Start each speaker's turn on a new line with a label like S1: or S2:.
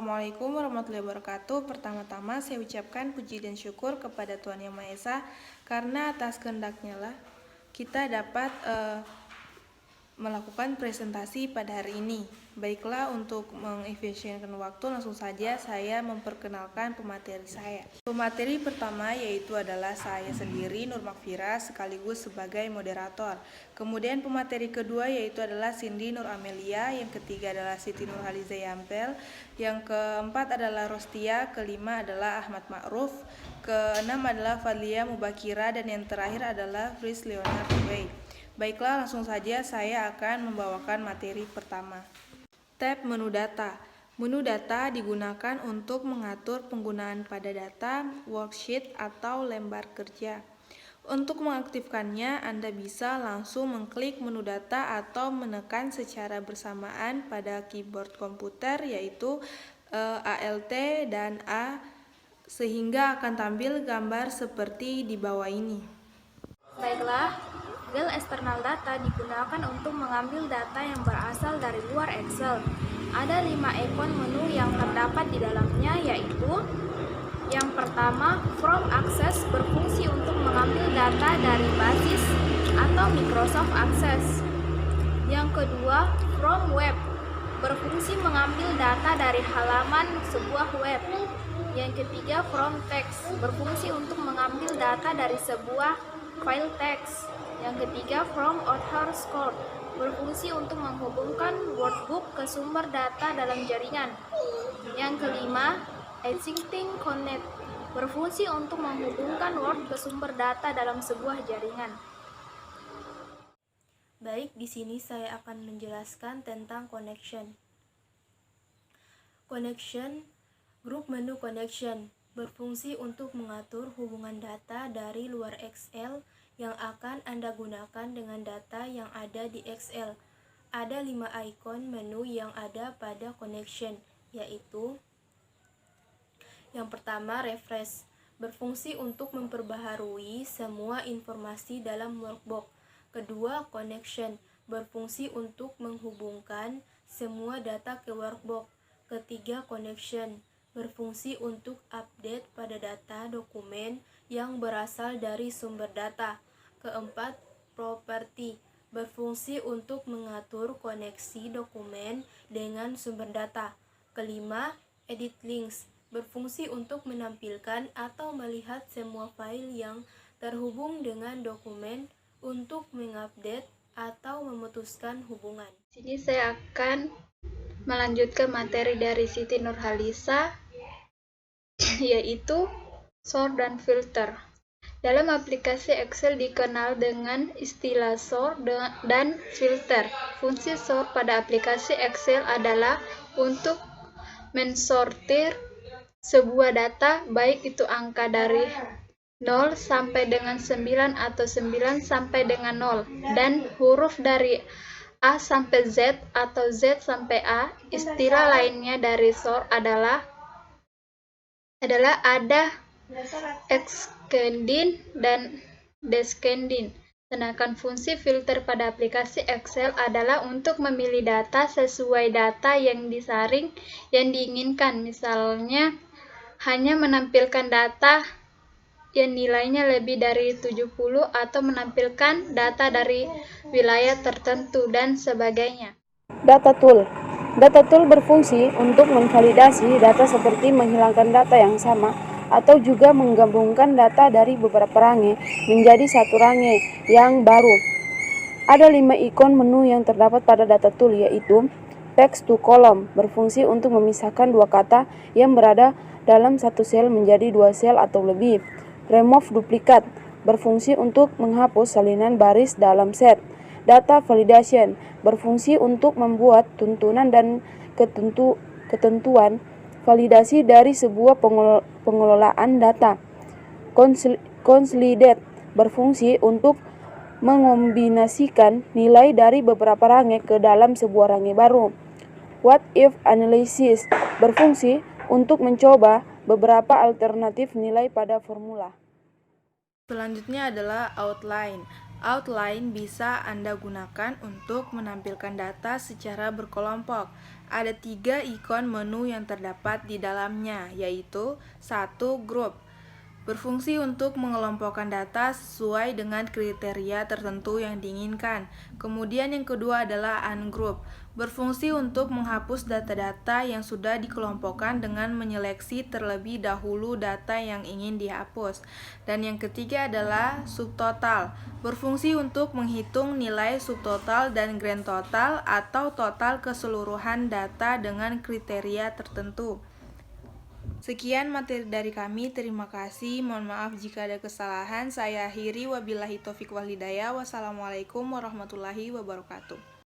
S1: Assalamualaikum warahmatullahi wabarakatuh. Pertama-tama saya ucapkan puji dan syukur kepada Tuhan Yang Maha Esa, karena atas kehendak-Nya lah kita dapat melakukan presentasi pada hari ini. Baiklah, untuk mengefisienkan waktu, langsung saja saya memperkenalkan pemateri saya. Pemateri pertama yaitu adalah saya sendiri, Nur Makfira, sekaligus sebagai moderator. Kemudian pemateri kedua yaitu adalah Cindy Nur Amelia, yang ketiga adalah Siti Nurhaliza Yampel, yang keempat adalah Rostia, kelima adalah Ahmad Ma'ruf, keenam adalah Fadlia Mubakira, dan yang terakhir adalah Fris Leonard Way. Baiklah, langsung saja saya akan membawakan materi pertama. Tab menu data. Menu data digunakan untuk mengatur penggunaan pada data, worksheet, atau lembar kerja. Untuk mengaktifkannya, Anda bisa langsung mengklik menu data atau menekan secara bersamaan pada keyboard komputer, yaitu Alt dan A, sehingga akan tampil gambar seperti di bawah ini.
S2: Baiklah, file external data digunakan untuk mengambil data yang berasal dari luar Excel. Ada 5 ikon menu yang terdapat di dalamnya, yaitu yang pertama, From Access, berfungsi untuk mengambil data dari basis atau Microsoft Access. Yang kedua, From Web, berfungsi mengambil data dari halaman sebuah web. Yang ketiga, From Text, berfungsi untuk mengambil data dari sebuah file teks. Yang ketiga, From Author Code, berfungsi untuk menghubungkan workbook ke sumber data dalam jaringan. Yang kelima, Existing Connect, berfungsi untuk menghubungkan Word ke sumber data dalam sebuah jaringan. Baik, di sini saya akan menjelaskan tentang connection. Connection, grup menu connection, berfungsi untuk mengatur hubungan data dari luar Excel yang akan Anda gunakan dengan data yang ada di Excel. Ada 5 ikon menu yang ada pada connection, yaitu yang pertama, Refresh, berfungsi untuk memperbaharui semua informasi dalam workbook. Kedua, Connection, berfungsi untuk menghubungkan semua data ke workbook. Ketiga, Connection, berfungsi untuk update pada data dokumen yang berasal dari sumber data. Keempat, Property, berfungsi untuk mengatur koneksi dokumen dengan sumber data. Kelima, Edit Links, berfungsi untuk menampilkan atau melihat semua file yang terhubung dengan dokumen untuk mengupdate atau memutuskan hubungan. Di sini saya akan melanjutkan materi dari Siti Nurhaliza, yaitu sort dan filter. Dalam aplikasi Excel dikenal dengan istilah sort dan filter. Fungsi sort pada aplikasi Excel adalah untuk mensortir sebuah data, baik itu angka dari 0 sampai dengan 9 atau 9 sampai dengan 0, dan huruf dari A sampai Z atau Z sampai A. Istilah lainnya dari sort adalah ada extending dan descending. Sedangkan fungsi filter pada aplikasi Excel adalah untuk memilih data sesuai data yang disaring yang diinginkan. Misalnya, hanya menampilkan data yang nilainya lebih dari 70 atau menampilkan data dari wilayah tertentu dan sebagainya.
S3: Data Tool. Data Tool berfungsi untuk memvalidasi data seperti menghilangkan data yang sama atau juga menggabungkan data dari beberapa range menjadi satu range yang baru. Ada 5 ikon menu yang terdapat pada Data Tool, yaitu Text to Column, berfungsi untuk memisahkan dua kata yang berada dalam satu sel menjadi 2 sel atau lebih. Remove Duplicate, berfungsi untuk menghapus salinan baris dalam set. Data Validation, berfungsi untuk membuat tuntunan dan ketentuan validasi dari sebuah pengelolaan data. Consolidate, berfungsi untuk mengombinasikan nilai dari beberapa range ke dalam sebuah range baru. What if analysis, berfungsi untuk mencoba beberapa alternatif nilai pada formula.
S1: Selanjutnya adalah outline. Outline bisa Anda gunakan untuk menampilkan data secara berkelompok. Ada 3 ikon menu yang terdapat di dalamnya, yaitu 1. Grup, berfungsi untuk mengelompokkan data sesuai dengan kriteria tertentu yang diinginkan. Kemudian yang kedua adalah ungroup, berfungsi untuk menghapus data-data yang sudah dikelompokkan dengan menyeleksi terlebih dahulu data yang ingin dihapus. Dan yang ketiga adalah subtotal, berfungsi untuk menghitung nilai subtotal dan grand total atau total keseluruhan data dengan kriteria tertentu. Sekian materi dari kami, terima kasih. Mohon maaf jika ada kesalahan. Saya akhiri, wabillahi taufiq wal hidayah. Wassalamualaikum warahmatullahi wabarakatuh.